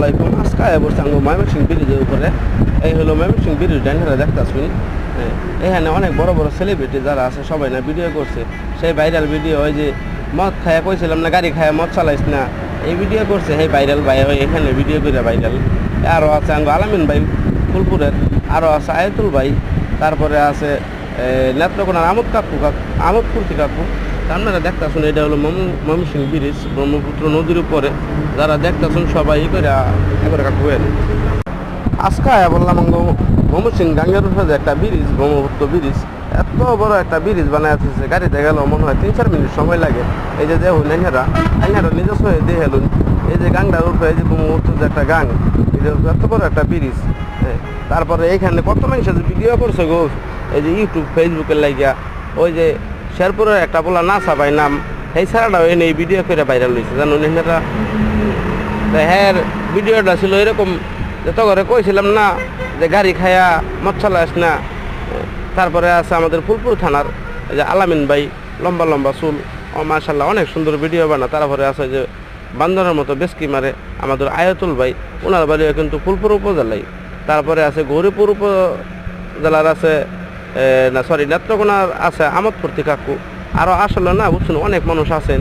আলাইকুম। আজকে বসে আঙ্গু ময়মনসিংহ ব্রিজের উপরে। এই হলো ময়মনসিংহ ব্রিজ ডাইনারা দেখতেছুন। এখানে অনেক বড় বড় সেলিব্রিটি যারা আছে সবাই না ভিডিও করছে। সেই ভাইরাল ভিডিও ওই যে মদ খায়া কইছিলাম না গাড়ি খায়া মদ চালাইস না, এই ভিডিও করছে সেই ভাইরাল ভাই এখানে ভিডিও করে ভাইরাল। আরও আছে আঙ্গু আলামিন ভাই ফুলপুরের, আরও আছে আয়তুল ভাই, তারপরে আছে নেত্রকোনার আমোদ ফুর্তি কাকু। আপনারা দেখতেছুন এটা হলো ময়মনসিংহ ব্রিজ, ব্রহ্মপুত্র নদীর উপরে। যারা দেখতেছুন সবাই করে কাকু আজকে বললাম ময়মনসিংহ গাঙ্গের উপরে একটা ব্রিজ, ব্রহ্মপুত্র ব্রিজ, এত বড় একটা ব্রিজ বানায় দিচ্ছে। গাড়িতে গেল মনে হয় 3-4 মিনিট সময় লাগে। এই যে দেখুন আইনারা নিজস্ব হয়ে দিয়ে হেলুন, এই যে গাংটার উপরে এই যে ব্রহ্মপুত্র যে একটা গাং, এটা এত বড় একটা ব্রিজ। তারপরে এইখানে কত মানুষ ভিডিও করছে গো, এই যে ইউটিউব ফেসবুকের লাগিয়া। ওই যে শেরপুরের একটা বলা নাসা ভাই নাম, সেই ছাড়াটাও এনে এই ভিডিও করে ভাইরাল হয়েছে জানুন এনারা। হ্যাঁ ভিডিওটা ছিল এরকম যে তো ঘরে কইছিলাম না যে গাড়ি খায়া মদ চালাস না। তারপরে আছে আমাদের ফুলপুর থানার এই যে আলামিন ভাই, লম্বা লম্বা চুল, ও মাশাল্লাহ অনেক সুন্দর ভিডিও বানা। তারপরে আছে যে বান্দরের মতো বেশকি মারে আমাদের আয়াতুল ভাই, ওনার বাড়িও কিন্তু ফুলপুর উপজেলায়। তারপরে আছে গৌরীপুর উপজেলার আছে নেত্রকোনার আছে আমোদ ফুর্তি কাকু। আরও আসলে না বুঝছেন অনেক মানুষ আছেন।